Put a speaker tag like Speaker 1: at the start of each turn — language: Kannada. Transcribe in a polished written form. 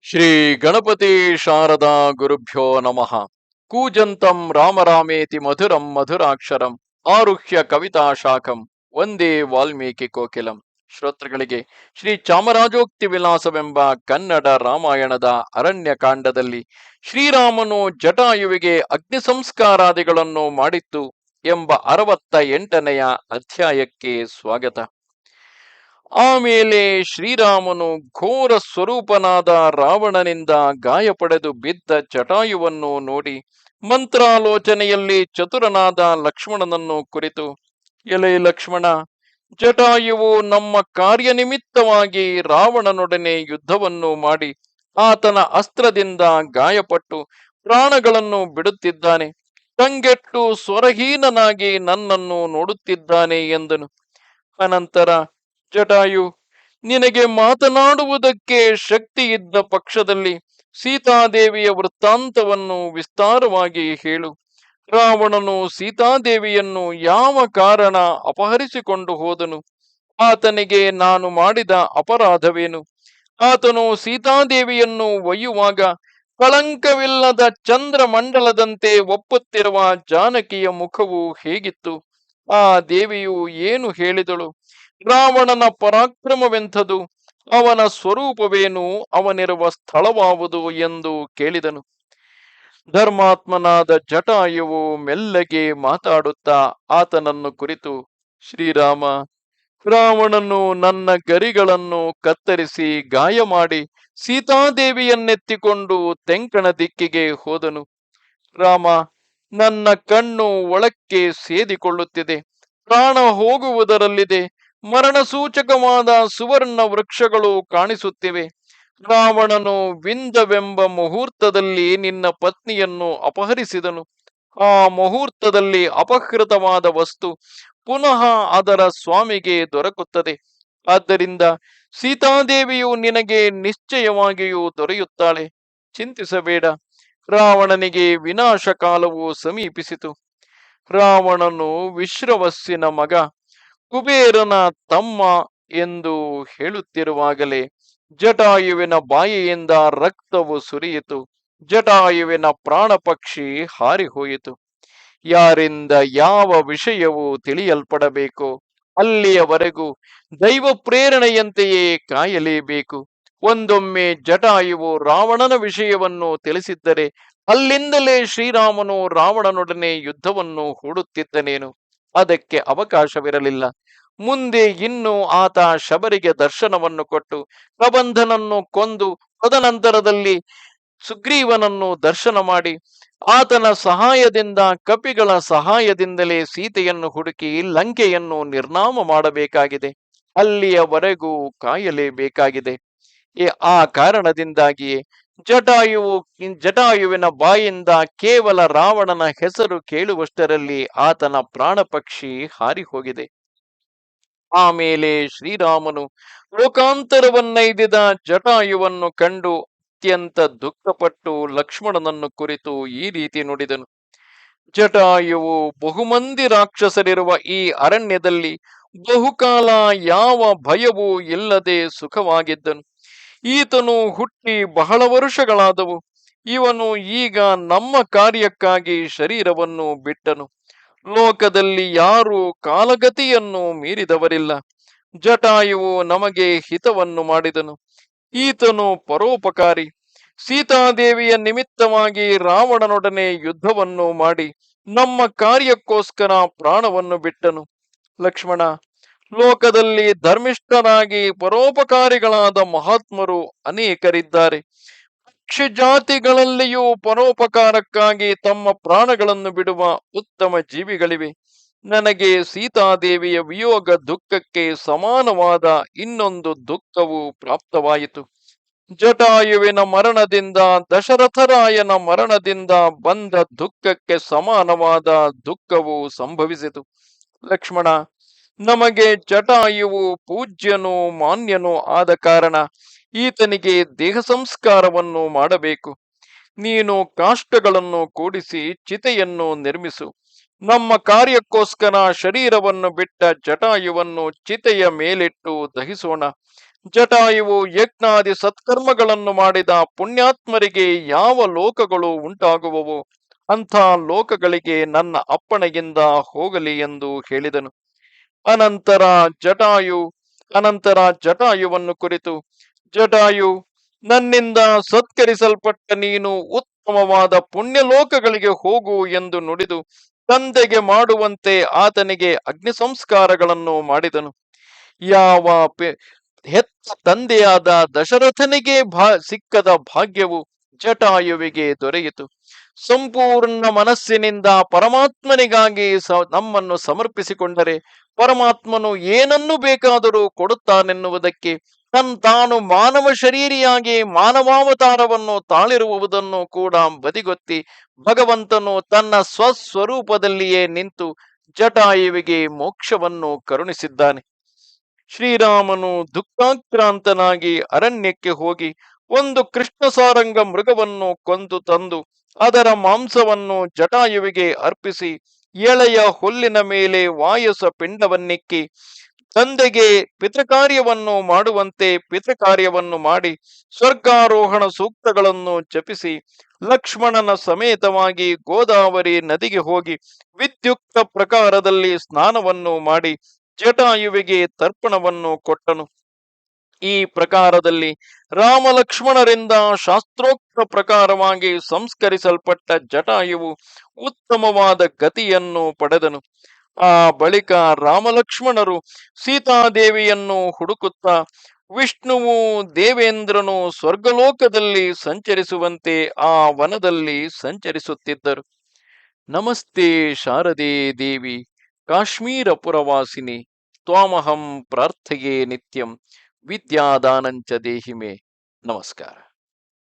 Speaker 1: ಶ್ರೀ ಗಣಪತಿ ಶಾರದಾ ಗುರುಭ್ಯೋ ನಮಃ. ಕೂಜಂತಂ ರಾಮರಾಮೇತಿ ಮಧುರಂ ಮಧುರಾಕ್ಷರಂ ಆರುಹ್ಯ ಕವಿತಾ ಶಾಖಂ ಒಂದೇ ವಾಲ್ಮೀಕಿ ಕೋಕಿಲಂ. ಶ್ರೋತೃಗಳಿಗೆ ಶ್ರೀ ಚಾಮರಾಜೋಕ್ತಿ ವಿಲಾಸವೆಂಬ ಕನ್ನಡ ರಾಮಾಯಣದ ಅರಣ್ಯಕಾಂಡದಲ್ಲಿ ಶ್ರೀರಾಮನು ಜಟಾಯುವಿಗೆ ಅಗ್ನಿ ಸಂಸ್ಕಾರಾದಿಗಳನ್ನು ಮಾಡಿತ್ತು ಎಂಬ 68ನೆಯ ಅಧ್ಯಾಯಕ್ಕೆ ಸ್ವಾಗತ. ಆಮೇಲೆ ಶ್ರೀರಾಮನು ಘೋರ ಸ್ವರೂಪನಾದ ರಾವಣನಿಂದ ಗಾಯ ಪಡೆದು ಬಿದ್ದ ಜಟಾಯುವನ್ನು ನೋಡಿ ಮಂತ್ರಾಲೋಚನೆಯಲ್ಲಿ ಚತುರನಾದ ಲಕ್ಷ್ಮಣನನ್ನು ಕುರಿತು, ಎಲೆ ಲಕ್ಷ್ಮಣ, ಜಟಾಯುವು ನಮ್ಮ ಕಾರ್ಯನಿಮಿತ್ತವಾಗಿ ರಾವಣನೊಡನೆ ಯುದ್ಧವನ್ನು ಮಾಡಿ ಆತನ ಅಸ್ತ್ರದಿಂದ ಗಾಯಪಟ್ಟು ಪ್ರಾಣಗಳನ್ನು ಬಿಡುತ್ತಿದ್ದಾನೆ. ಕಂಗೆಟ್ಟು ಸ್ವರಹೀನನಾಗಿ ನನ್ನನ್ನು ನೋಡುತ್ತಿದ್ದಾನೆ ಎಂದನು. ಅನಂತರ ಜಟಾಯು, ನಿನಗೆ ಮಾತನಾಡುವುದಕ್ಕೆ ಶಕ್ತಿ ಇದ್ದ ಪಕ್ಷದಲ್ಲಿ ಸೀತಾದೇವಿಯ ವೃತ್ತಾಂತವನ್ನು ವಿಸ್ತಾರವಾಗಿ ಹೇಳು. ರಾವಣನು ಸೀತಾದೇವಿಯನ್ನು ಯಾವ ಕಾರಣ ಅಪಹರಿಸಿಕೊಂಡು ಹೋದನು? ಆತನಿಗೆ ನಾನು ಮಾಡಿದ ಅಪರಾಧವೇನು? ಆತನು ಸೀತಾದೇವಿಯನ್ನು ಒಯ್ಯುವಾಗ ಕಳಂಕವಿಲ್ಲದ ಚಂದ್ರಮಂಡಲದಂತೆ ಒಪ್ಪುತ್ತಿರುವ ಜಾನಕಿಯ ಮುಖವು ಹೇಗಿತ್ತು? ಆ ದೇವಿಯು ಏನು ಹೇಳಿದಳು? ರಾವಣನ ಪರಾಕ್ರಮವೆಂಥದು? ಅವನ ಸ್ವರೂಪವೇನು? ಅವನಿರುವ ಸ್ಥಳವಾವುದು ಎಂದು ಕೇಳಿದನು. ಧರ್ಮಾತ್ಮನಾದ ಜಟಾಯುವು ಮೆಲ್ಲಗೆ ಮಾತಾಡುತ್ತಾ ಆತನನ್ನು ಕುರಿತು, ಶ್ರೀರಾಮ, ರಾವಣನು ನನ್ನ ಗರಿಗಳನ್ನು ಕತ್ತರಿಸಿ ಗಾಯ ಮಾಡಿ ಸೀತಾದೇವಿಯನ್ನೆತ್ತಿಕೊಂಡು ತೆಂಕಣ ದಿಕ್ಕಿಗೆ ಹೋದನು. ರಾಮ, ನನ್ನ ಕಣ್ಣು ಒಳಕ್ಕೆ ಸೇದಿಕೊಳ್ಳುತ್ತಿದೆ, ಪ್ರಾಣ ಹೋಗುವುದರಲ್ಲಿದೆ. ಮರಣ ಸೂಚಕವಾದ ಸುವರ್ಣ ವೃಕ್ಷಗಳು ಕಾಣಿಸುತ್ತಿವೆ. ರಾವಣನು ವಿಂದವೆಂಬ ಮುಹೂರ್ತದಲ್ಲಿ ನಿನ್ನ ಪತ್ನಿಯನ್ನು ಅಪಹರಿಸಿದನು. ಆ ಮುಹೂರ್ತದಲ್ಲಿ ಅಪಹೃತವಾದ ವಸ್ತು ಪುನಃ ಅದರ ಸ್ವಾಮಿಗೆ ದೊರಕುತ್ತದೆ. ಆದ್ದರಿಂದ ಸೀತಾದೇವಿಯು ನಿನಗೆ ನಿಶ್ಚಯವಾಗಿಯೂ ದೊರೆಯುತ್ತಾಳೆ. ಚಿಂತಿಸಬೇಡ. ರಾವಣನಿಗೆ ವಿನಾಶ ಕಾಲವು ಸಮೀಪಿಸಿತು. ರಾವಣನು ವಿಶ್ರವಸ್ಸಿನ ಮಗ, ಕುಬೇರನ ತಮ್ಮ ಎಂದು ಹೇಳುತ್ತಿರುವಾಗಲೇ ಜಟಾಯುವಿನ ಬಾಯಿಯಿಂದ ರಕ್ತವು ಸುರಿಯಿತು. ಜಟಾಯುವಿನ ಪ್ರಾಣ ಪಕ್ಷಿ ಹಾರಿಹೋಯಿತು. ಯಾರಿಂದ ಯಾವ ವಿಷಯವು ತಿಳಿಯಲ್ಪಡಬೇಕೋ ಅಲ್ಲಿಯವರೆಗೂ ದೈವ ಪ್ರೇರಣೆಯಂತೆಯೇ ಕಾಯಲೇಬೇಕು. ಒಂದೊಮ್ಮೆ ಜಟಾಯುವು ರಾವಣನ ವಿಷಯವನ್ನು ತಿಳಿಸಿದ್ದರೆ ಅಲ್ಲಿಂದಲೇ ಶ್ರೀರಾಮನು ರಾವಣನೊಡನೆ ಯುದ್ಧವನ್ನು ಹೂಡುತ್ತಿದ್ದನೇನು? ಅದಕ್ಕೆ ಅವಕಾಶವಿರಲಿಲ್ಲ. ಮುಂದೆ ಇನ್ನು ಆತ ಶಬರಿಗೆ ದರ್ಶನವನ್ನು ಕೊಟ್ಟು ಪ್ರಬಂಧನನ್ನು ಕೊಂದು ತದನಂತರದಲ್ಲಿ ಸುಗ್ರೀವನನ್ನು ದರ್ಶನ ಮಾಡಿ ಆತನ ಸಹಾಯದಿಂದ ಕಪಿಗಳ ಸಹಾಯದಿಂದಲೇ ಸೀತೆಯನ್ನು ಹುಡುಕಿ ಲಂಕೆಯನ್ನು ನಿರ್ನಾಮ ಮಾಡಬೇಕಾಗಿದೆ. ಅಲ್ಲಿಯವರೆಗೂ ಕಾಯಲೇಬೇಕಾಗಿದೆ. ಆ ಕಾರಣದಿಂದಾಗಿಯೇ ಜಟಾಯುವಿನ ಬಾಯಿಂದ ಕೇವಲ ರಾವಣನ ಹೆಸರು ಕೇಳುವಷ್ಟರಲ್ಲಿ ಆತನ ಪ್ರಾಣ ಪಕ್ಷಿ ಹಾರಿಹೋಗಿದೆ. ಆಮೇಲೆ ಶ್ರೀರಾಮನು ಲೋಕಾಂತರವನ್ನೈದಿದ ಜಟಾಯುವನ್ನು ಕಂಡು ಅತ್ಯಂತ ದುಃಖಪಟ್ಟು ಲಕ್ಷ್ಮಣನನ್ನು ಕುರಿತು ಈ ರೀತಿ ನುಡಿದನು. ಜಟಾಯುವು ಬಹುಮಂದಿ ರಾಕ್ಷಸರಿರುವ ಈ ಅರಣ್ಯದಲ್ಲಿ ಬಹುಕಾಲ ಯಾವ ಭಯವೂ ಇಲ್ಲದೆ ಸುಖವಾಗಿದ್ದನು. ಈತನು ಹುಟ್ಟಿ ಬಹಳ ವರುಷಗಳಾದವು. ಇವನು ಈಗ ನಮ್ಮ ಕಾರ್ಯಕ್ಕಾಗಿ ಶರೀರವನ್ನು ಬಿಟ್ಟನು. ಲೋಕದಲ್ಲಿ ಯಾರೂ ಕಾಲಗತಿಯನ್ನು ಮೀರಿದವರಿಲ್ಲ. ಜಟಾಯುವು ನಮಗೆ ಹಿತವನ್ನು ಮಾಡಿದನು. ಈತನು ಪರೋಪಕಾರಿ. ಸೀತಾದೇವಿಯ ನಿಮಿತ್ತವಾಗಿ ರಾವಣನೊಡನೆ ಯುದ್ಧವನ್ನು ಮಾಡಿ ನಮ್ಮ ಕಾರ್ಯಕ್ಕೋಸ್ಕರ ಪ್ರಾಣವನ್ನು ಬಿಟ್ಟನು. ಲಕ್ಷ್ಮಣ, ಲೋಕದಲ್ಲಿ ಧರ್ಮಿಷ್ಠರಾಗಿ ಪರೋಪಕಾರಿಗಳಾದ ಮಹಾತ್ಮರು ಅನೇಕರಿದ್ದಾರೆ. ಪಕ್ಷಿ ಜಾತಿಗಳಲ್ಲಿಯೂ ಪರೋಪಕಾರಕ್ಕಾಗಿ ತಮ್ಮ ಪ್ರಾಣಗಳನ್ನು ಬಿಡುವ ಉತ್ತಮ ಜೀವಿಗಳಿವೆ. ನನಗೆ ಸೀತಾದೇವಿಯ ವಿಯೋಗ ದುಃಖಕ್ಕೆ ಸಮಾನವಾದ ಇನ್ನೊಂದು ದುಃಖವು ಪ್ರಾಪ್ತವಾಯಿತು. ಜಟಾಯುವಿನ ಮರಣದಿಂದ ದಶರಥರಾಯನ ಮರಣದಿಂದ ಬಂದ ದುಃಖಕ್ಕೆ ಸಮಾನವಾದ ದುಃಖವು ಸಂಭವಿಸಿತು. ಲಕ್ಷ್ಮಣ, ನಮಗೆ ಜಟಾಯುವು ಪೂಜ್ಯನೂ ಮಾನ್ಯನೂ ಆದ ಕಾರಣ ಈತನಿಗೆ ದೇಹ ಸಂಸ್ಕಾರವನ್ನು ಮಾಡಬೇಕು. ನೀನು ಕಾಷ್ಟಗಳನ್ನು ಕೂಡಿಸಿ ಚಿತೆಯನ್ನು ನಿರ್ಮಿಸು. ನಮ್ಮ ಕಾರ್ಯಕ್ಕೋಸ್ಕರ ಶರೀರವನ್ನು ಬಿಟ್ಟ ಜಟಾಯುವನ್ನು ಚಿತೆಯ ಮೇಲಿಟ್ಟು ದಹಿಸೋಣ. ಜಟಾಯುವು ಯಜ್ಞಾದಿ ಸತ್ಕರ್ಮಗಳನ್ನು ಮಾಡಿದ ಪುಣ್ಯಾತ್ಮರಿಗೆ ಯಾವ ಲೋಕಗಳು ಉಂಟಾಗುವವು, ಅಂಥ ಲೋಕಗಳಿಗೆ ನನ್ನ ಅಪ್ಪಣೆಯಿಂದ ಹೋಗಲಿ ಎಂದು ಹೇಳಿದನು. ಅನಂತರ ಜಟಾಯು ಅನಂತರ ಜಟಾಯುವನ್ನು ಕುರಿತು, ಜಟಾಯು, ನನ್ನಿಂದ ಸತ್ಕರಿಸಲ್ಪಟ್ಟ ನೀನು ಉತ್ತಮವಾದ ಪುಣ್ಯಲೋಕಗಳಿಗೆ ಹೋಗು ಎಂದು ನುಡಿದು ತಂದೆಗೆ ಮಾಡುವಂತೆ ಆತನಿಗೆ ಅಗ್ನಿ ಸಂಸ್ಕಾರಗಳನ್ನು ಮಾಡಿದನು. ಯಾವ ಹೆತ್ತ ತಂದೆಯಾದ ದಶರಥನಿಗೆ ಸಿಕ್ಕದ ಭಾಗ್ಯವು ಜಟಾಯುವಿಗೆ ದೊರೆಯಿತು. ಸಂಪೂರ್ಣ ಮನಸ್ಸಿನಿಂದ ಪರಮಾತ್ಮನಿಗಾಗಿ ನಮ್ಮನ್ನು ಸಮರ್ಪಿಸಿಕೊಂಡರೆ ಪರಮಾತ್ಮನು ಏನನ್ನು ಬೇಕಾದರೂ ಕೊಡುತ್ತಾನೆನ್ನುವುದಕ್ಕೆ ತಾನು ಮಾನವ ಶರೀರಿಯಾಗಿ ಮಾನವಾವತಾರವನ್ನು ತಾಳಿರುವುದನ್ನು ಕೂಡ ಬದಿಗೊತ್ತಿ ಭಗವಂತನು ತನ್ನ ಸ್ವಸ್ವರೂಪದಲ್ಲಿಯೇ ನಿಂತು ಜಟಾಯುವಿಗೆ ಮೋಕ್ಷವನ್ನು ಕರುಣಿಸಿದ್ದಾನೆ. ಶ್ರೀರಾಮನು ದುಃಖಾಕ್ರಾಂತನಾಗಿ ಅರಣ್ಯಕ್ಕೆ ಹೋಗಿ ಒಂದು ಕೃಷ್ಣಸಾರಂಗ ಮೃಗವನ್ನು ಕೊಂದು ತಂದು ಅದರ ಮಾಂಸವನ್ನು ಜಟಾಯುವಿಗೆ ಅರ್ಪಿಸಿ ಎಳೆಯ ಹುಲ್ಲಿನ ಮೇಲೆ ವಾಯಸ ಪಿಂಡವನ್ನಿಕ್ಕಿ ತಂದೆಗೆ ಪಿತೃಕಾರ್ಯವನ್ನು ಮಾಡುವಂತೆ ಪಿತೃಕಾರ್ಯವನ್ನು ಮಾಡಿ ಸ್ವರ್ಗಾರೋಹಣ ಸೂಕ್ತಗಳನ್ನು ಜಪಿಸಿ ಲಕ್ಷ್ಮಣನ ಸಮೇತವಾಗಿ ಗೋದಾವರಿ ನದಿಗೆ ಹೋಗಿ ವಿದ್ಯುಕ್ತ ಪ್ರಕಾರದಲ್ಲಿ ಸ್ನಾನವನ್ನು ಮಾಡಿ ಜಟಾಯುವಿಗೆ ತರ್ಪಣವನ್ನು ಕೊಟ್ಟನು. ಈ ಪ್ರಕಾರದಲ್ಲಿ ರಾಮ ಲಕ್ಷ್ಮಣರಿಂದ ಶಾಸ್ತ್ರೋಕ್ತ ಪ್ರಕಾರವಾಗಿ ಸಂಸ್ಕರಿಸಲ್ಪಟ್ಟ ಜಟಾಯುವು ಉತ್ತಮವಾದ ಗತಿಯನ್ನು ಪಡೆದನು. ಆ ಬಳಿಕ ರಾಮಲಕ್ಷ್ಮಣರು ಸೀತಾದೇವಿಯನ್ನು ಹುಡುಕುತ್ತಾ ವಿಷ್ಣುವು ದೇವೇಂದ್ರನು ಸ್ವರ್ಗಲೋಕದಲ್ಲಿ ಸಂಚರಿಸುವಂತೆ ಆ ವನದಲ್ಲಿ ಸಂಚರಿಸುತ್ತಿದ್ದರು. ನಮಸ್ತೆ ಶಾರದೆ ದೇವಿ ಕಾಶ್ಮೀರ ಪುರವಾಸಿನಿ ತ್ವಾಮಹಂ ಪ್ರಾರ್ಥಯೇ ನಿತ್ಯಂ ವಿದ್ಯಾದಾನಂಚ ದೇಹಿಮೆ. ನಮಸ್ಕಾರ.